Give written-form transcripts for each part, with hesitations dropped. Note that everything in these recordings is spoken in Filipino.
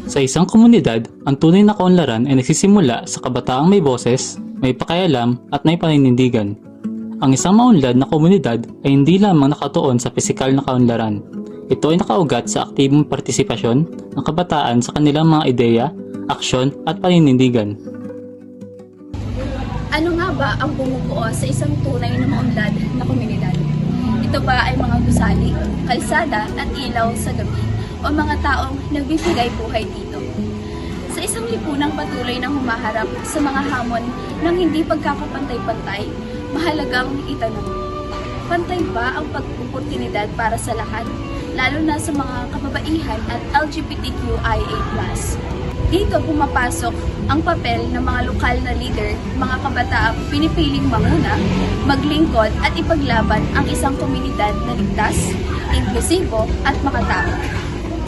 Sa isang komunidad, ang tunay na kaunlaran ay nagsisimula sa kabataang may boses, may pakialam at may paninindigan. Ang isang maunlad na komunidad ay hindi lamang nakatuon sa pisikal na kaunlaran. Ito ay nakaugat sa aktibong partisipasyon ng kabataan sa kanilang mga ideya, aksyon at paninindigan. Ano nga ba ang bumubuo sa isang tunay na maunlad na komunidad? Ito ba ay mga gusali, kalsada at ilaw sa gabi o mga taong nagbibigay buhay dito? Sa isang lipunang patuloy na humaharap sa mga hamon ng hindi pagkakapantay-pantay, mahalagang itanong, pantay ba ang pag-oportunidad para sa lahat, lalo na sa mga kababaihan at LGBTQIA+. Dito pumapasok ang papel ng mga lokal na leader, mga kabataang pinipiling manguna, maglingkod at ipaglaban ang isang komunidad na ligtas, inklusibo at makatao.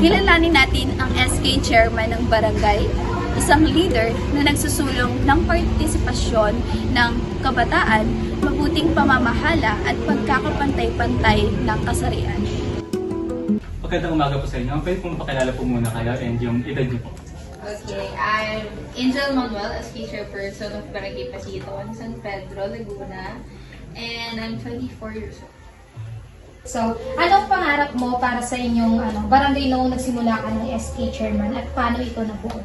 Kilalanin natin ang SK Chairman ng Barangay, isang leader na nagsusulong ng partisipasyon ng kabataan, mabuting pamamahala at pagkakapantay-pantay ng kasarian. Magandang umaga po sa inyo. Pwede pong pakilala po muna kayo and yung edad niyo po. Okay, I'm Angel Manuel as chairperson of Barangay Pasiton, San Pedro, Laguna, and I'm 24 years old. So, anong pangarap mo para sa inyong barangay noong nagsimula ka ng SK Chairman at paano ito nabuo?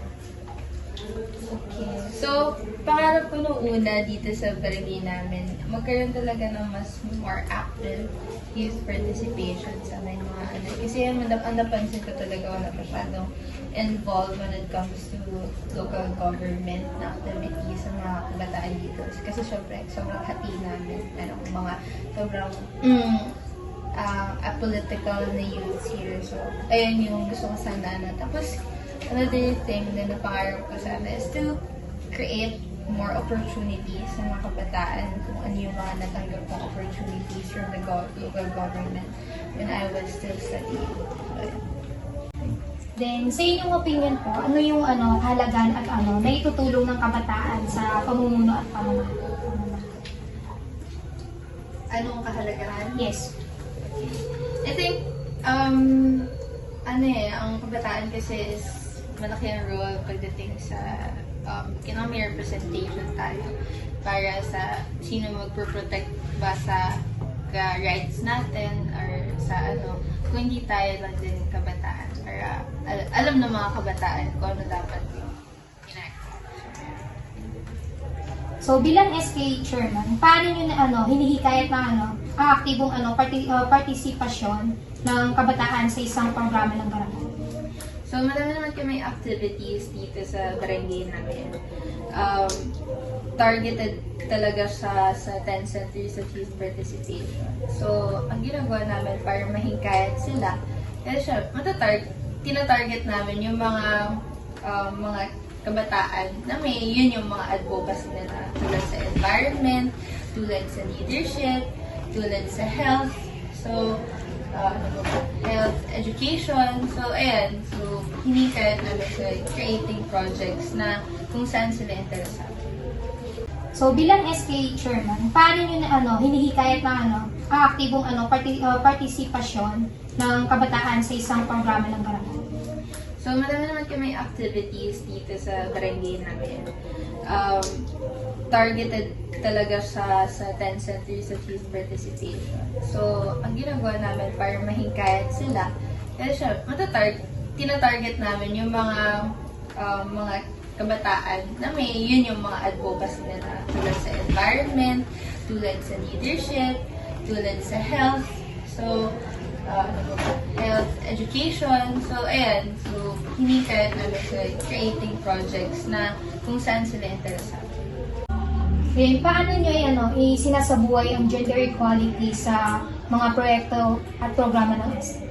Okay, so pangarap ko nung una dito sa barangay namin, magkaroon talaga ng mas more active youth participation sa may mga ano. Kasi ang napansin ko talaga wala masyadong involved when it comes to local government na activities sa mga kabataan dito. Kasi syempre, sobrang hati namin. Mga sobrang apolitical na youths here. So, ayun yung gusto ko sana na. Tapos, another thing na napangarap ko sana is to create more opportunities sa mga kabataan kung ano yung mga natanggap kong opportunities from the local government when I was still studying. Then, sa inyong opinion po, ano yung halagan at na itutulong ng kabataan sa pamumuno at pamamahala? Anong kahalagahan? Yes. I think, ang kabataan kasi is malaki ang role pagdating sa may representation tayo para sa sino magpo-protect ba sa rights natin or sa kung hindi tayo lang din kabataan para alam ng mga kabataan kung ano dapat yung ginagawa. So, bilang SK Chairman, paano nyo hinihikayat na aktibong partisipasyon ng kabataan sa isang programa ng barangay? So, marami naman kami activities dito sa barangay namin. Targeted talaga siya sa 10 centers of youth participation. So, ang ginagawa namin para mahingkayat sila, kaya siya, tinatarget namin yung mga kabataan na yun yung mga advocacy nila tulad sa environment, tulad sa leadership, tulad sa health. So, health education. So, ayan. So, hinihikayat namin sa creating projects na kung saan sila interesado. So, bilang SK Chairman, paano nyo hinihikayat na aktibong partisipasyon ng kabataan sa isang programa ng barangay? So, marami naman kami activities dito sa barangay namin. Targeted talaga siya sa 10 centers of youth participation. So, ang ginagawa namin para mahingkayat sila, kaya siya, tinatarget namin yung mga kabataan na yun yung mga advocacy nila tulad sa environment, tulad sa leadership, tulad sa health. So, health education. So, ayan. So, hinihikayat namin sa creating projects na kung saan sila interesado. Then, paano nyo isinasabuhay ang gender equality sa mga proyekto at programa ng SK?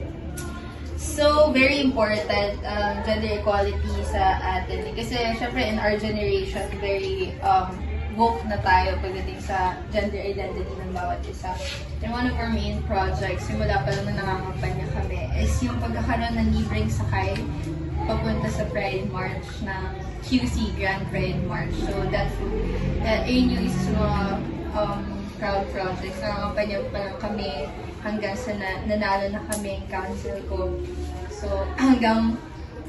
So, very important gender equality sa atin. Kasi, syempre, in our generation, very woke na tayo pagdating sa gender identity ng bawat isa. And one of our main projects, simula pa lang na nangangampanya kami, is yung pagkakaroon ng libreng sakay papunta sa Pride March ng QC Grand Pride March. So, yun yung isa sa mga crowd projects. Nangangampanya pa lang kami hanggang sa nanalo na kami yung council ko. So, hanggang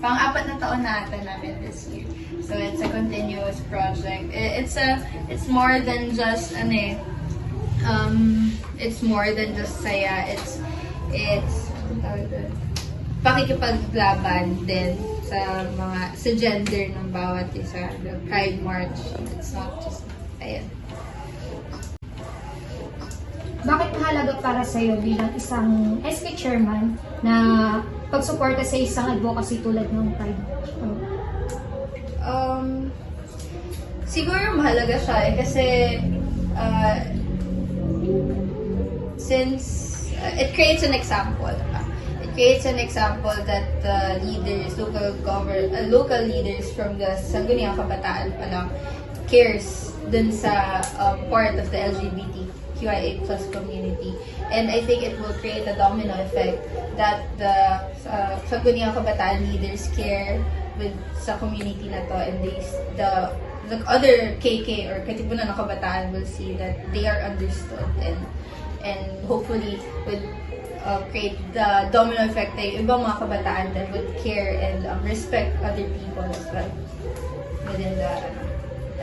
pang-apat na taon na ata namin this year. So, it's a continuous project. It's more than just, it's more than just saya. It's anong tawag doon? Pakikipaglaban din sa gender ng bawat isa. The Pride March. It's not just, ayan. Bakit mahalaga para sa'yo bilang isang SK chairman na pagsuporta sa isang advocacy tulad ng Pride? Siguro mahalaga siya kasi since it creates an example. It creates an example that leaders, local leaders from the Sangguniang Kabataan pa lang cares dun sa part of the LGBTQIA+ community. And I think it will create a domino effect that the Sangguniang Kabataan leaders care sa community na to, and the other KK or Katipunan ng Kabataan will see that they are understood, and hopefully would create the domino effect na yung ibang mga kabataan that would care and respect other people as well within the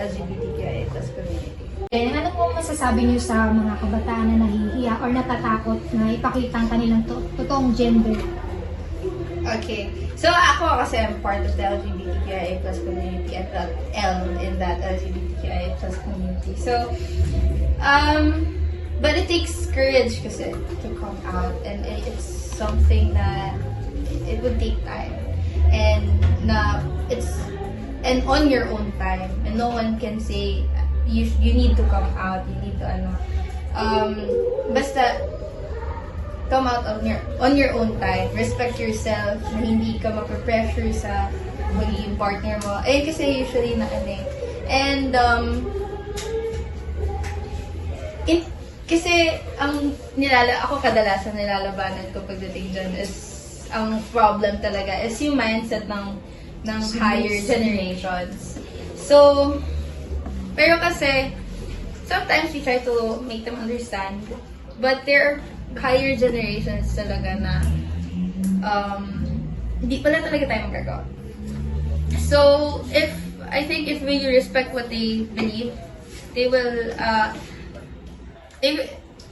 LGBTQIA+ community. Ano po masasabi niyo sa mga kabataan na nahihiya or natatakot na ipakita ang kanilang totoong gender? Okay. So, ako kasi I'm part of the LGBTQIA+ community at the L in that LGBTQIA+ community. So, but it takes courage kasi to come out, and it's something that it would take time. And on your own time. And no one can say, you need to come out, you need to basta come out on your own time. Respect yourself, na hindi ka mapapressure sa magiging partner mo. Kasi usually And kasi ako kadalasan nilalabanan ko pagdating dyan is ang problem talaga is yung mindset ng higher generations. So, pero kasi sometimes we try to make them understand, but there are higher generations talaga na hindi pala talaga tayo magagawa. So, I think if we respect what they believe, they will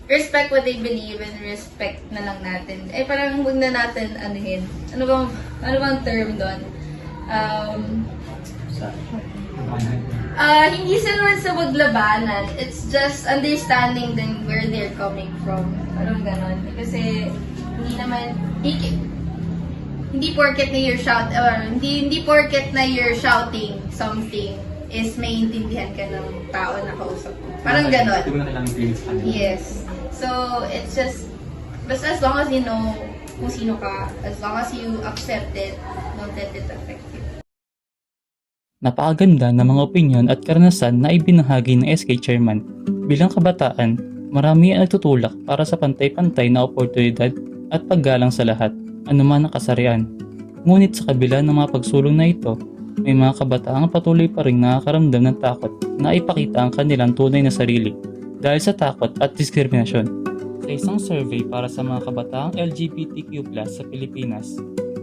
respect what they believe, and respect na lang natin. Parang huwag na natin anuhin. Ano bang term doon? Hindi sa naman sa maglabanan. It's just understanding them where they're coming from. Parang ganon. Kasi hindi porket na hindi porket na you're shouting something is maintindihan ka ng tao na kausap mo. Parang ganon. Hindi mo na kailangan i-feel sa kanila. Yes. So, it's just, basta as long as you know kung sino ka, as long as you accept it, don't let it affect you. Napakaganda ng mga opinyon at karanasan na ibinahagi ng SK Chairman. Bilang kabataan, marami ang nagtutulak para sa pantay-pantay na oportunidad at paggalang sa lahat, anuman ang kasarian. Ngunit sa kabila ng mga pagsulong na ito, may mga kabataang patuloy pa rin nakakaramdam ng takot na ipakita ang kanilang tunay na sarili dahil sa takot at diskriminasyon. Sa isang survey para sa mga kabataang LGBTQ+ sa Pilipinas,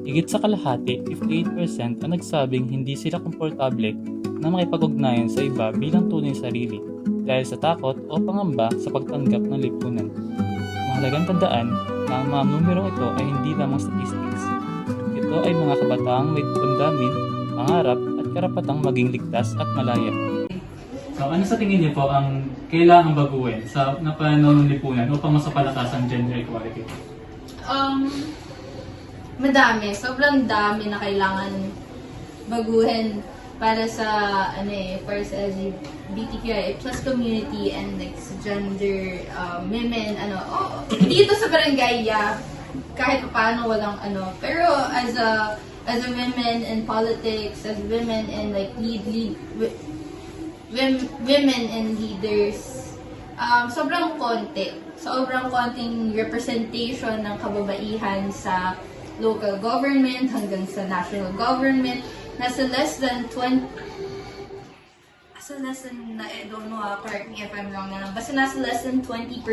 higit sa kalahati, 58% ang nagsabing hindi sila komportable na makipag-ugnayan sa iba bilang tunay na sarili dahil sa takot o pangamba sa pagtanggap ng lipunan. Mahalagang tandaan na ang mga numerong ito ay hindi lamang statistics. Ito ay mga kabataang may damdamin, pangarap at karapatang maging ligtas at malaya. So ano sa tingin niyo po ang kailangang baguhin sa napanahon ng lipunan upang masapalakas ang gender equality? Madami. Sobrang dami na kailangan baguhin para sa LGBTQIA+ community and like sa gender, women, dito sa barangay, kahit paano walang pero as a women in politics, as women in like women and leaders, sobrang konting representation ng kababaihan sa local government hanggang sa national government. Nasa less than nasa less than, I don't know, correct me if I'm wrong na lang, basta nasa less than 20%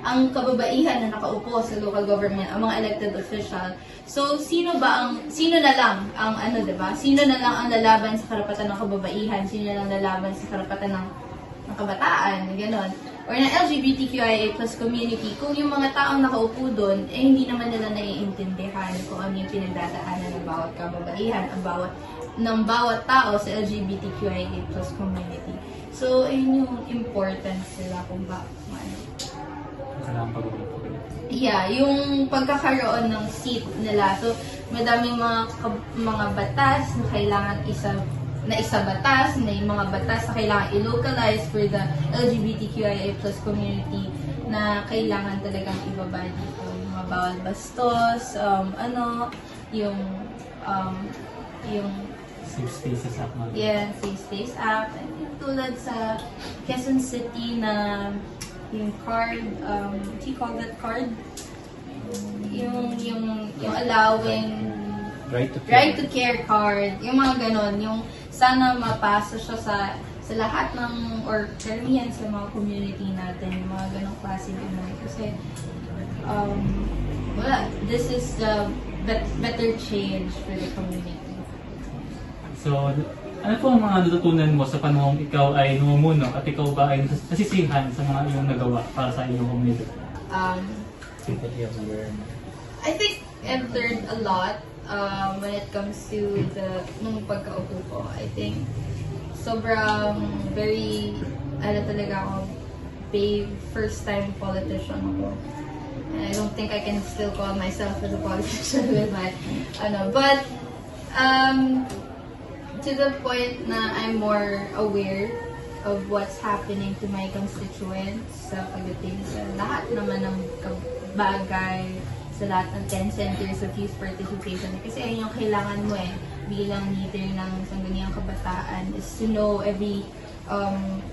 ang kababaihan na nakaupo sa local government, ang mga elected official. So, sino na lang ang diba? Sino na lang ang lalaban sa karapatan ng kababaihan? Sino na lang lalaban sa karapatan ng kabataan? Ganon. Or ng LGBTQIA plus community, kung yung mga taong nakaupo doon, hindi naman nila naiintindihan kung ano yung pinagdadaanan ng bawat kababaihan, ng bawat tao sa LGBTQIA plus community. So, ayun yung importance nila kung Kailangan pag-ulit. Yeah, yung pagkakaroon ng seat nila. So, madaming mga batas na kailangan isabatas, na yung mga batas na kailangan i-localize for the LGBTQIA plus community na kailangan talagang ibaba dito. Yung mga bawal bastos, yung Safe Spaces Act. Safe Space Act. And yung tulad sa Quezon City na yung card, what do you call that card? Yung allowing right to care card, yung mga ganon, yung sana mapasa siya sa lahat ng, or karamihan sa mga community natin, yung mga ganong klase din. Kasi, this is the better change for the community. So, ano po ang mga natutunan mo sa panahong ikaw ay namumuno at ikaw ba ay nasisihan sa mga iyong nagawa para sa iyong komunidad? I think I've learned a lot when it comes to nung pagkaupo ko. I think sobrang talaga ako, first time politician ako. And I don't think I can still call myself as a politician with my, but, to the point na I'm more aware of what's happening to my constituents sa pagdating sa lahat naman ng bagay, sa lahat ng 10 centers of youth participation. Kasi ayun yung kailangan mo bilang leader ng Sangguniang Kabataan is to know every 10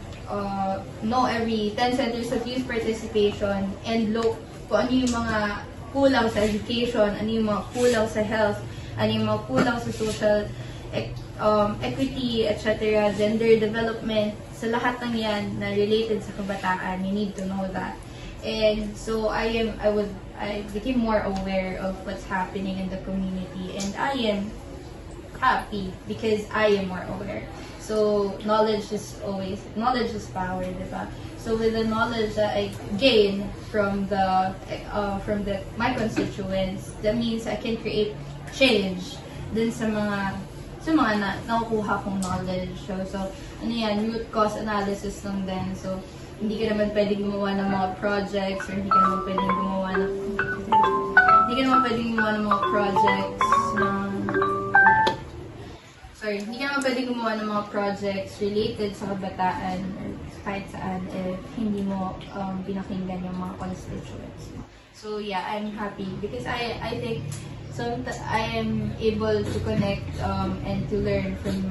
centers of youth participation and look kung ano yung mga kulang sa education, ano yung mga kulang sa health, ano yung mga kulang sa social equity, etc., gender development, sa lahat ng yan na related sa kabataan, you need to know that. And so I became more aware of what's happening in the community, and I am happy because I am more aware. So knowledge is power, diba? So with the knowledge that I gain from my constituents, that means I can create change dun sa mga nakukuha kong knowledge. So root cause analysis lang din. So, hindi ka naman pwedeng gumawa ng mga projects, or hindi ka naman pwedeng gumawa ng mga projects related sa kabataan or kahit saan if hindi mo pinakinggan yung mga constituents. So yeah, I'm happy because I think I am able to connect and to learn from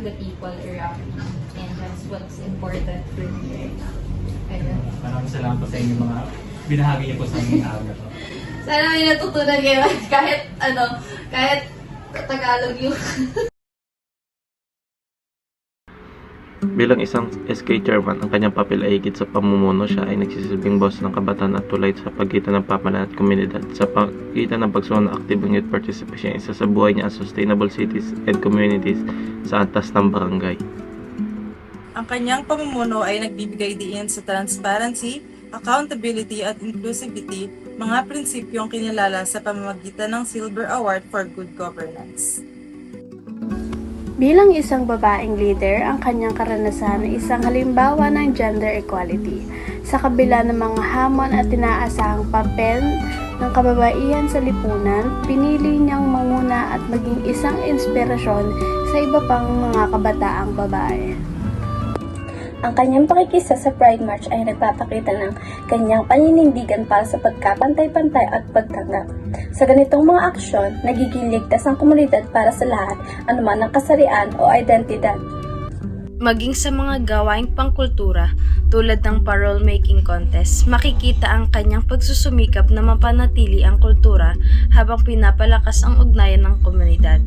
the people around me, and that's what's important for me right now. Maraming salamat po sa inyong mga binahagi niyo po sa aming araw. Sana may natutunan kayo kahit Tagalog yung Bilang isang SK chairman, ang kanyang papel ay higit sa pamumuno. Siya ay nagsisilbing boss ng kabataan at tulay sa pagitan ng pamahalaan at komunidad. Sa pagitan ng pagsunod ng aktibong youth participation, isa sa buhay niya ang sustainable cities and communities sa antas ng barangay. Ang kanyang pamumuno ay nagbibigay diin sa transparency, accountability at inclusivity, mga prinsipyong kinilala sa pamamagitan ng Silver Award for Good Governance. Bilang isang babaeng leader, ang kanyang karanasan ay isang halimbawa ng gender equality. Sa kabila ng mga hamon at inaasahang papel ng kababaihan sa lipunan, pinili niyang manguna at maging isang inspirasyon sa iba pang mga kabataang babae. Ang kanyang pakikisa sa Pride March ay nagpapakita ng kanyang paninindigan para sa pagkapantay-pantay at pagtanggap. Sa ganitong mga aksyon, nagiging ligtas ang komunidad para sa lahat, anuman ang kasarian o identidad. Maging sa mga gawaing pangkultura, tulad ng parole-making contest, makikita ang kanyang pagsusumikap na mapanatili ang kultura habang pinapalakas ang ugnayan ng komunidad.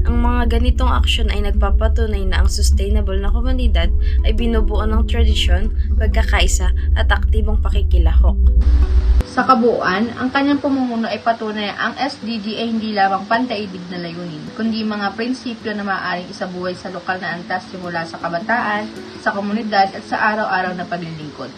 Ang mga ganitong aksyon ay nagpapatunay na ang sustainable na komunidad ay binubuo ng tradisyon, pagkakaisa at aktibong pakikilahok. Sa kabuuan, ang kanyang pamumuno ay patunay ang SDG ay hindi lamang pandaigdig na layunin, kundi mga prinsipyo na maaaring isabuhay sa lokal na antas simula sa kabataan, sa komunidad at sa araw-araw na paglilingkod.